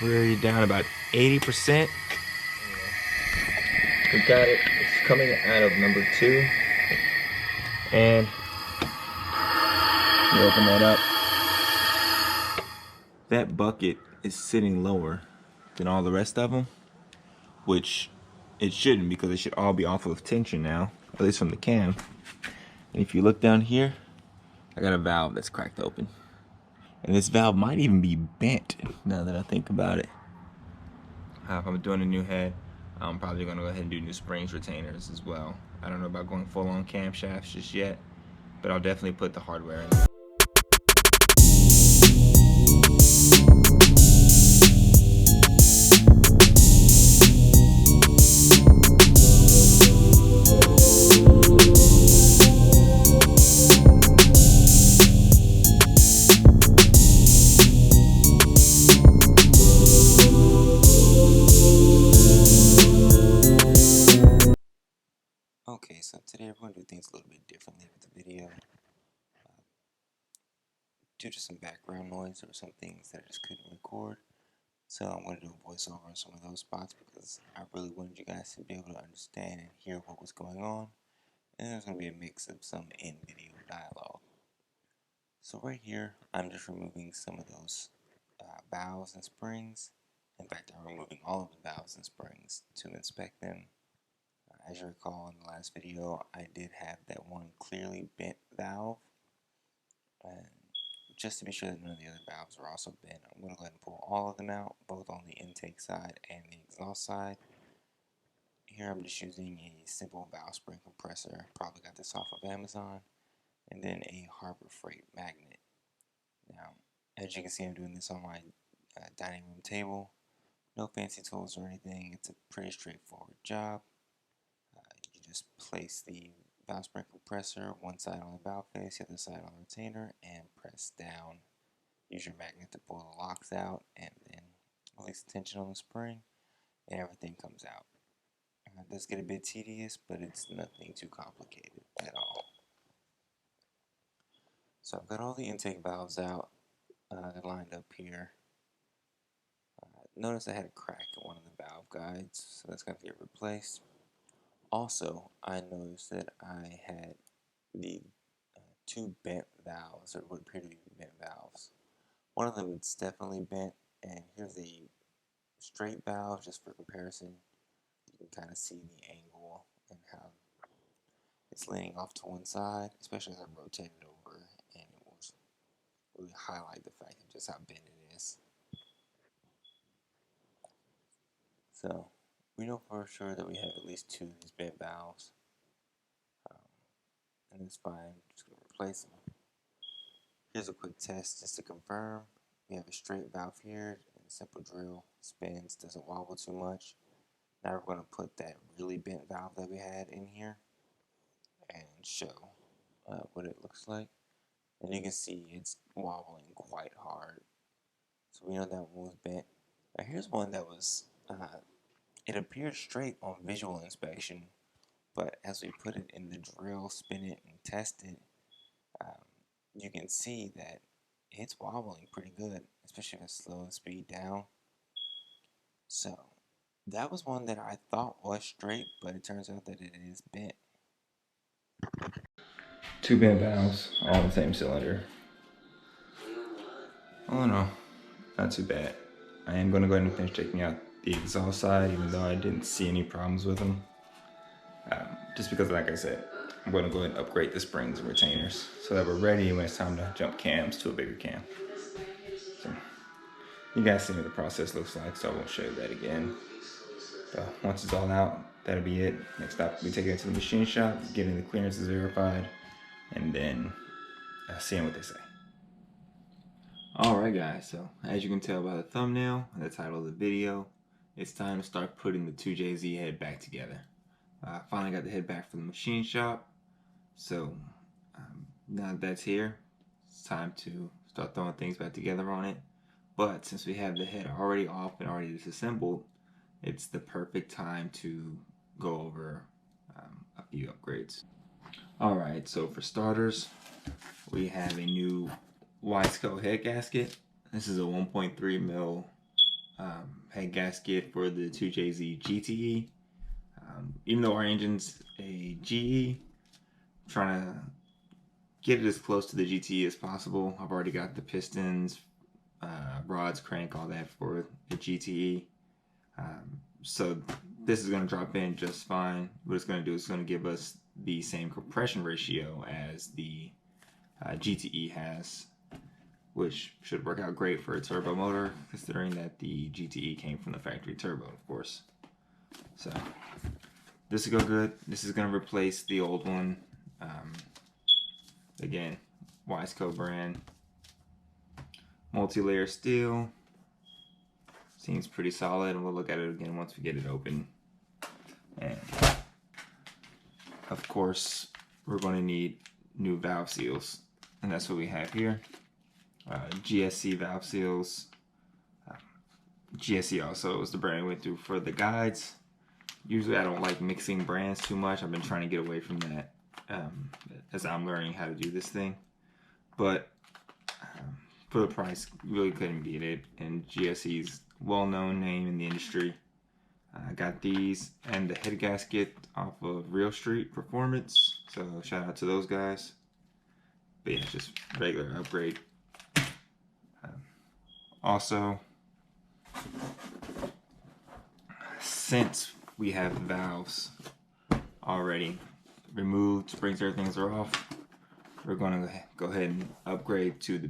We're down about 80%. We got it. It's coming out of number 2. And you open that up. That bucket is sitting lower than all the rest of them, which it shouldn't, because it should all be off of tension now, at least from the cam. And if you look down here, I got a valve that's cracked open. And this valve might even be bent, now that I think about it. If I'm doing a new head, I'm probably going to go ahead and do new springs retainers as well. I don't know about going full on camshafts just yet, but I'll definitely put the hardware in there. Okay, so today we're going to do things a little bit differently with the video. Due to some background noise, there were some things that I just couldn't record. So I'm going to do a voiceover on some of those spots because I really wanted you guys to be able to understand and hear what was going on. And there's going to be a mix of some in-video dialogue. So right here, I'm just removing some of those valves and springs. In fact, I'm removing all of the valves and springs to inspect them. As you recall in the last video, I did have that one clearly bent valve. And just to be sure that none of the other valves are also bent, I'm going to go ahead and pull all of them out, both on the intake side and the exhaust side. Here I'm just using a simple valve spring compressor, probably got this off of Amazon, and then a Harbor Freight magnet. Now, as you can see, I'm doing this on my dining room table. No fancy tools or anything, it's a pretty straightforward job. You just place the valve spring compressor, one side on the valve face, the other side on the retainer, and press down. Use your magnet to pull the locks out, and then release the tension on the spring, and everything comes out. It does get a bit tedious, but it's nothing too complicated at all. So I've got all the intake valves out. They're lined up here. Notice I had a crack in one of the valve guides, so that's going to get replaced. Also, I noticed that I had the 2 bent valves, or what appear to be bent valves. One of them is definitely bent, and here's a straight valve just for comparison. You can kind of see the angle and how it's leaning off to one side, especially as I rotate it over, and it will really highlight the fact of just how bent it is. So we know for sure that we have at least 2 of these bent valves, and it's fine. I'm just going to replace them. Here's a quick test just to confirm. We have a straight valve here, and a simple drill spins, doesn't wobble too much. Now we're going to put that really bent valve that we had in here and show what it looks like. And you can see it's wobbling quite hard. So we know that one was bent. Now here's one that was, it appeared straight on visual inspection, but as we put it in the drill, spin it, and test it, you can see that it's wobbling pretty good, especially if it's slow the speed down. So that was one that I thought was straight, but it turns out that it is bent. 2 bent valves, all in the same cylinder. All in all, not too bad. I am going to go ahead and finish taking out the exhaust side, even though I didn't see any problems with them. Just because, like I said, I'm going to go ahead and upgrade the springs and retainers so that we're ready when it's time to jump cams to a bigger cam. So, you guys see what the process looks like, so I won't show you that again. So once it's all out, that'll be it. Next up, we take it to the machine shop, getting the clearances verified, and then seeing what they say. Alright guys, so as you can tell by the thumbnail and the title of the video, it's time to start putting the 2JZ head back together. I finally got the head back from the machine shop, so now that that's here, it's time to start throwing things back together on it. But since we have the head already off and already disassembled, it's the perfect time to go over a few upgrades. Alright, so for starters, we have a new wide scope head gasket. This is a 1.3 mil head gasket for the 2JZ GTE. Even though our engine's a GE, I'm trying to get it as close to the GTE as possible. I've already got the pistons, rods, crank, all that for the GTE. So this is going to drop in just fine. What it's going to do is it's going to give us the same compression ratio as the GTE has, which should work out great for a turbo motor, considering that the GTE came from the factory turbo, of course. So this will go good. This is going to replace the old one. Again, Wiseco brand. Multi-layer steel. Seems pretty solid, and we'll look at it again once we get it open. And of course, we're going to need new valve seals, and that's what we have here. GSC valve seals. GSC also is the brand we went through for the guides. Usually I don't like mixing brands too much. I've been trying to get away from that as I'm learning how to do this thing. But for the price, really couldn't beat it. And GSC's well-known name in the industry. I got these and the head gasket off of Real Street Performance. So shout out to those guys. But yeah, just regular upgrade. Also, since we have valves already removed, springs, everything's are off, we're going to go ahead and upgrade to the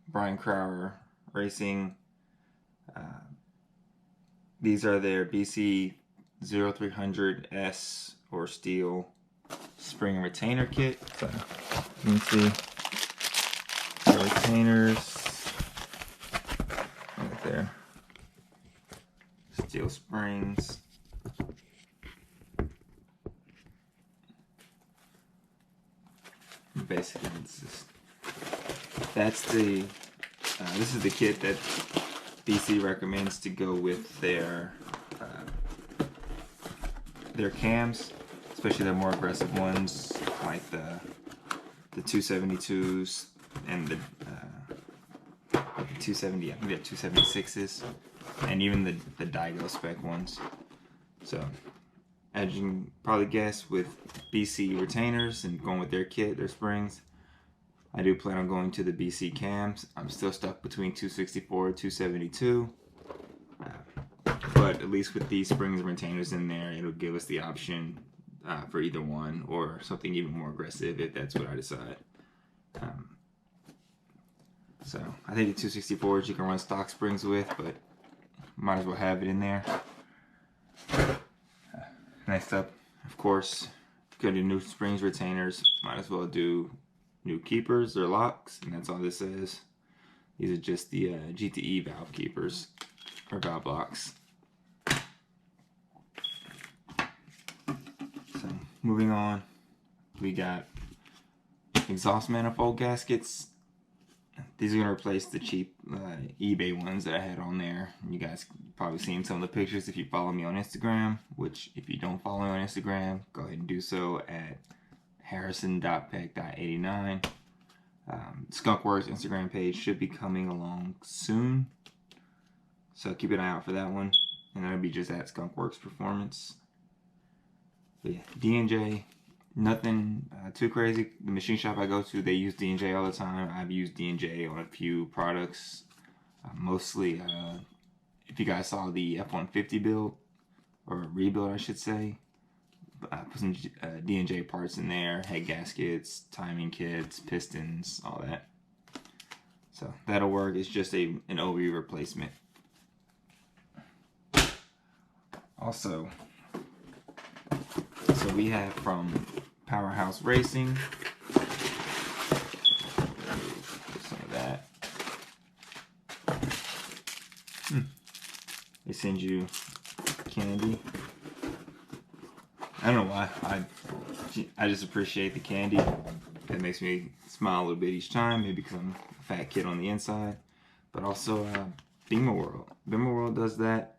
Brian Crower Racing. These are their BC 0300S or steel spring retainer kit. So you can see the retainers right there. Steel springs. Basically, that's the this is the kit that BC recommends to go with their cams, especially their more aggressive ones like the 272s and the 270. I think they have 276s, and even the Daigo spec ones. So, as you can probably guess, with BC retainers and going with their kit, their springs, I do plan on going to the BC cams. I'm still stuck between 264 and 272. But at least with these springs and retainers in there, it'll give us the option for either one or something even more aggressive if that's what I decide. So I think the 264s you can run stock springs with, but might as well have it in there. Next up, of course, gonna do new springs, retainers. Might as well do new keepers or locks, and that's all this is. These are just the GTE valve keepers or valve locks. So moving on, we got exhaust manifold gaskets. These are going to replace the cheap eBay ones that I had on there. You guys probably seen some of the pictures if you follow me on Instagram, which if you don't follow me on Instagram, go ahead and do so at harrison.peck.89. Skunkworks Instagram page should be coming along soon, so keep an eye out for that one, and that'll be just at Skunkworks Performance. But yeah, D&J, nothing too crazy. The machine shop I go to, they use D&J all the time. I've used D&J on a few products, mostly if you guys saw the F-150 build, or rebuild I should say, I put some D&J parts in there, head gaskets, timing kits, pistons, all that. So that'll work. It's just an OE replacement. Also, so we have from Powerhouse Racing, some of that. They send you candy. I don't know why. I just appreciate the candy. It makes me smile a little bit each time. Maybe because I'm a fat kid on the inside. But also Bima World. Bima World does that.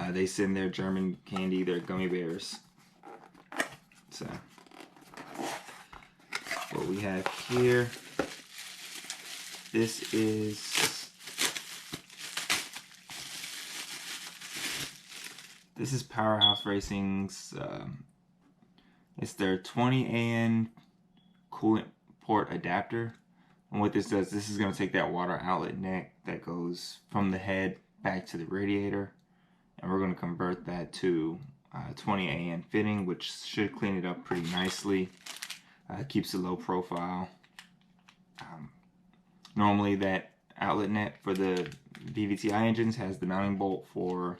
They send their German candy, their gummy bears. So what we have here, this is this is Powerhouse Racing's, it's their 20 AN coolant port adapter. And what this does, this is going to take that water outlet neck that goes from the head back to the radiator, and we're going to convert that to 20 AN fitting, which should clean it up pretty nicely. Keeps a low profile. Normally that outlet neck for the VVTi engines has the mounting bolt for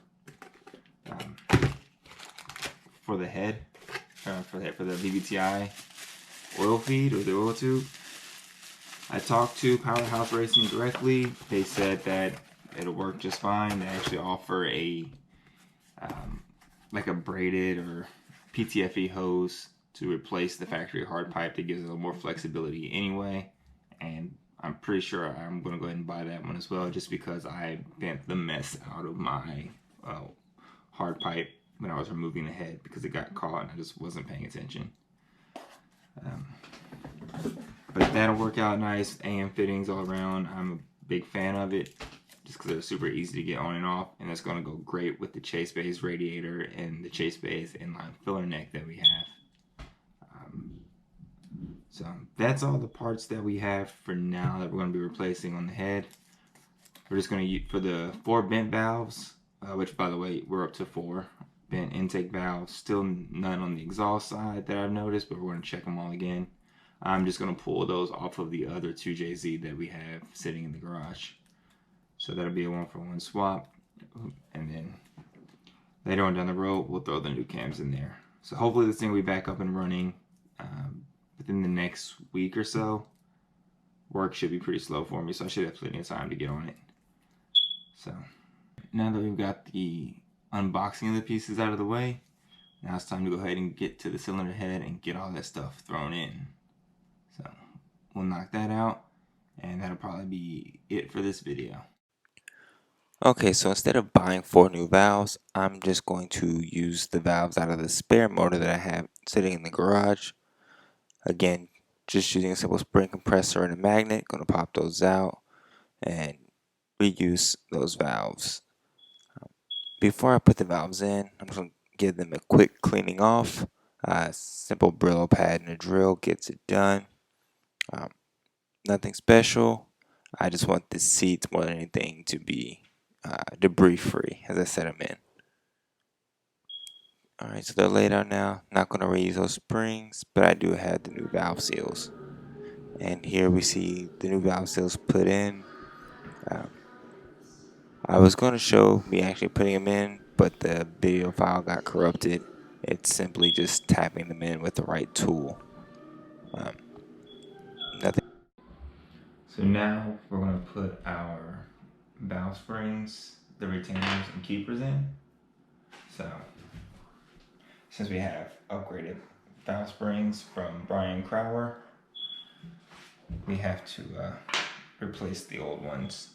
the head, for the VVTi oil feed or the oil tube. I talked to Powerhouse Racing directly. They said that it'll work just fine. They actually offer a like a braided or PTFE hose to replace the factory hard pipe that gives it a little more flexibility anyway. And I'm pretty sure I'm going to go ahead and buy that one as well, just because I bent the mess out of my hard pipe when I was removing the head because it got caught and I just wasn't paying attention. But that'll work out nice. AM fittings all around. I'm a big fan of it just because they're super easy to get on and off, and it's going to go great with the Chase Base radiator and the Chase Base inline filler neck that we have. So that's all the parts that we have for now that we're going to be replacing on the head. We're just going to use, for the 4 bent valves, which by the way, we're up to 4 bent intake valves. Still none on the exhaust side that I've noticed, but we're going to check them all again. I'm just going to pull those off of the other 2JZ that we have sitting in the garage. So that'll be a 1-for-1 swap. And then later on down the road, we'll throw the new cams in there. So hopefully this thing will be back up and running within the next week or so. Work should be pretty slow for me, so I should have plenty of time to get on it. So now that we've got the unboxing of the pieces out of the way, now it's time to go ahead and get to the cylinder head and get all that stuff thrown in. So we'll knock that out, and that'll probably be it for this video. Okay, so instead of buying 4 new valves, I'm just going to use the valves out of the spare motor that I have sitting in the garage. Again, just using a simple spring compressor and a magnet, going to pop those out and reuse those valves. Before I put the valves in, I'm just going to give them a quick cleaning off. Simple Brillo pad and a drill gets it done. Nothing special. I just want the seats more than anything to be debris free as I set them in. Alright, so they're laid out now. Not going to reuse those springs, but I do have the new valve seals. And here we see the new valve seals put in. I was going to show me actually putting them in, but the video file got corrupted. It's simply just tapping them in with the right tool. Nothing. So now we're going to put our valve springs, the retainers, and keepers in. So since we have upgraded valve springs from Brian Crower, we have to replace the old ones.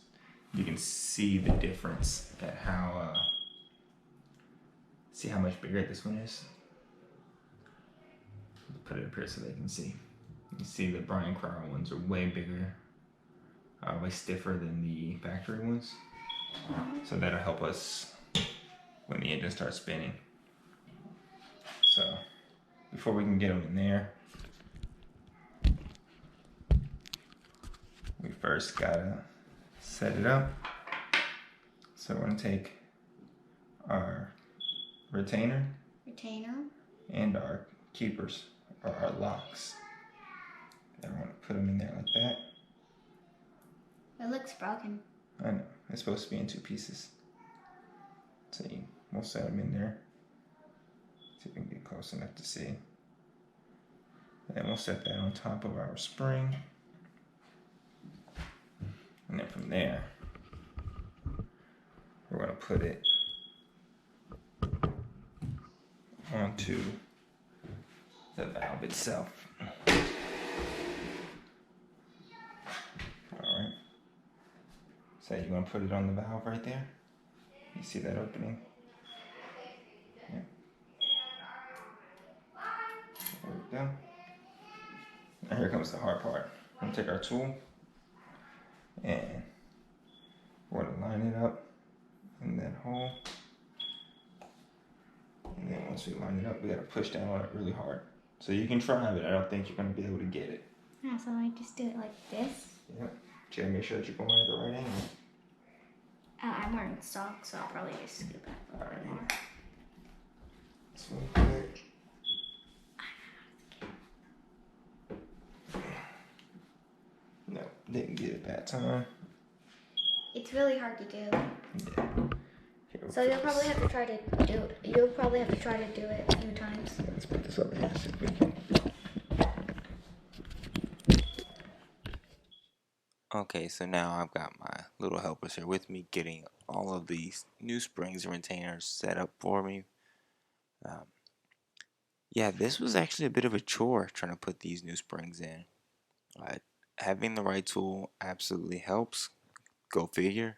You can see the difference at how see how much bigger this one is. Put it up here so they can see. You see the Brian Crower ones are way bigger, way stiffer than the factory ones. So that'll help us when the engine starts spinning. So before we can get them in there, we first gotta set it up. So we're gonna take our retainer and our keepers, or our locks, and we're gonna put them in there like that. It looks broken. I know, it's supposed to be in 2 pieces. So we'll set them in there. See if we can get close enough to see. And then we'll set that on top of our spring. And then from there, we're going to put it onto the valve itself. Alright. So you're going to put it on the valve right there. You see that opening? Yeah. There we go. Now here comes the hard part. We're going to take our tool and we're going to line it up in that hole. once we line it up, we gotta push down on it really hard. So you can try, but I don't think you're gonna be able to get it. Yeah, so I just do it like this. Yep. You gotta make sure that you're going at the right angle. I'm wearing socks, so I'll probably just scoop back a little bit more. This one quick. No, didn't get it that time. It's really hard to do. Yeah. Here, So you'll probably have to try to do it. You'll probably have to try to do it a few times. Let's put this over here so we can. Okay, so now I've got my little helpers here with me getting all of these new springs and retainers set up for me. Yeah, this was actually a bit of a chore trying to put these new springs in. Having the right tool absolutely helps, go figure.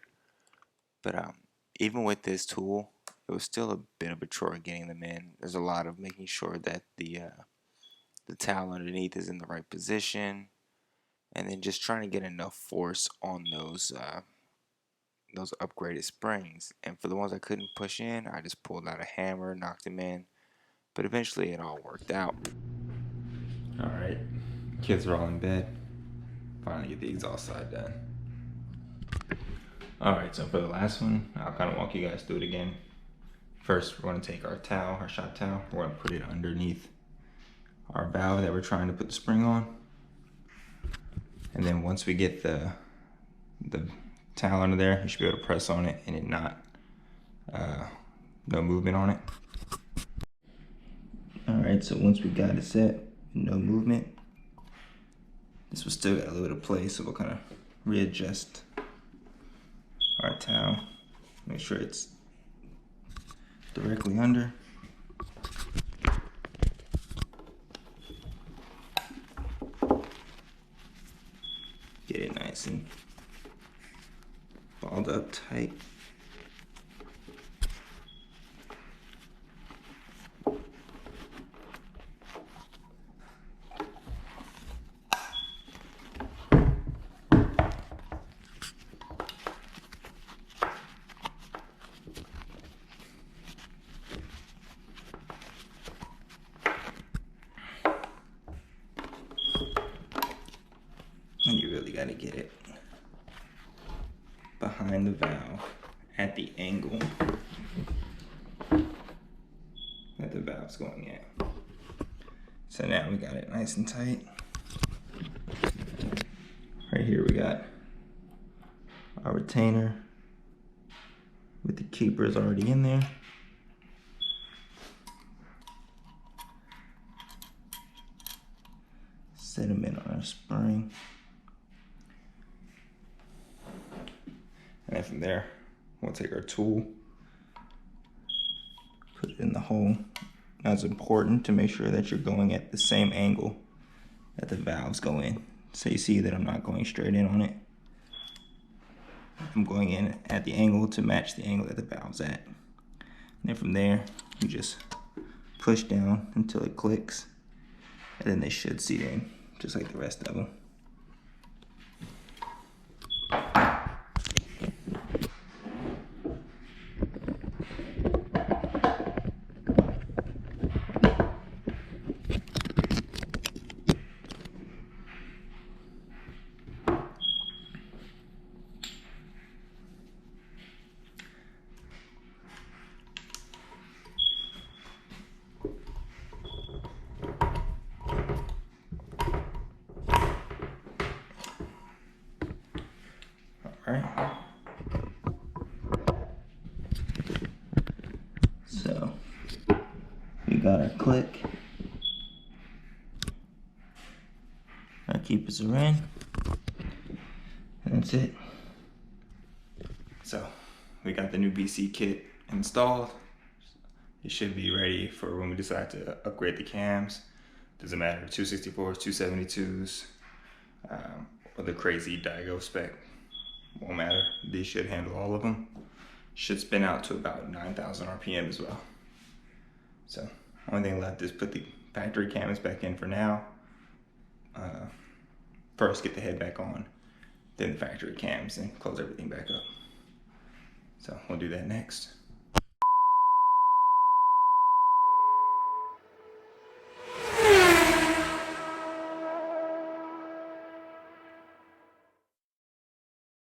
But even with this tool, it was still a bit of a chore getting them in. There's a lot of making sure that the towel underneath is in the right position, and then just trying to get enough force on those upgraded springs. And for the ones I couldn't push in, I just pulled out a hammer, knocked them in. But eventually it all worked out. Alright, kids are all in bed. Finally get the exhaust side done. Alright, so for the last one, I'll kind of walk you guys through it again. First, we're going to take our towel, our shop towel, we're going to put it underneath our valve that we're trying to put the spring on. And then once we get the towel under there, you should be able to press on it and it not, no movement on it. Alright, so once we got it set, no movement, this will still got a little bit of play, so we'll kind of readjust our towel, make sure it's directly under. Get it nice and balled up tight. And you really got to get it behind the valve at the angle that the valve's going at. So now we got it nice and tight. Right here we got our retainer with the keepers already in there. Set them in on our spring. And then from there, we'll take our tool, put it in the hole. Now it's important to make sure that you're going at the same angle that the valves go in. So you see that I'm not going straight in on it. I'm going in at the angle to match the angle that the valve's at. And then from there, you just push down until it clicks. And then they should seat in, just like the rest of them. Alright. So we got our click. Our keepers are in. And that's it. So we got the new BC kit installed. It should be ready for when we decide to upgrade the cams. Doesn't matter, 264s, 272s, or the crazy Digo spec. Won't matter. These should handle all of them. Should spin out to about 9,000 RPM as well. So only thing left is put the factory cams back in for now. First get the head back on, then the factory cams, and close everything back up. So we'll do that next.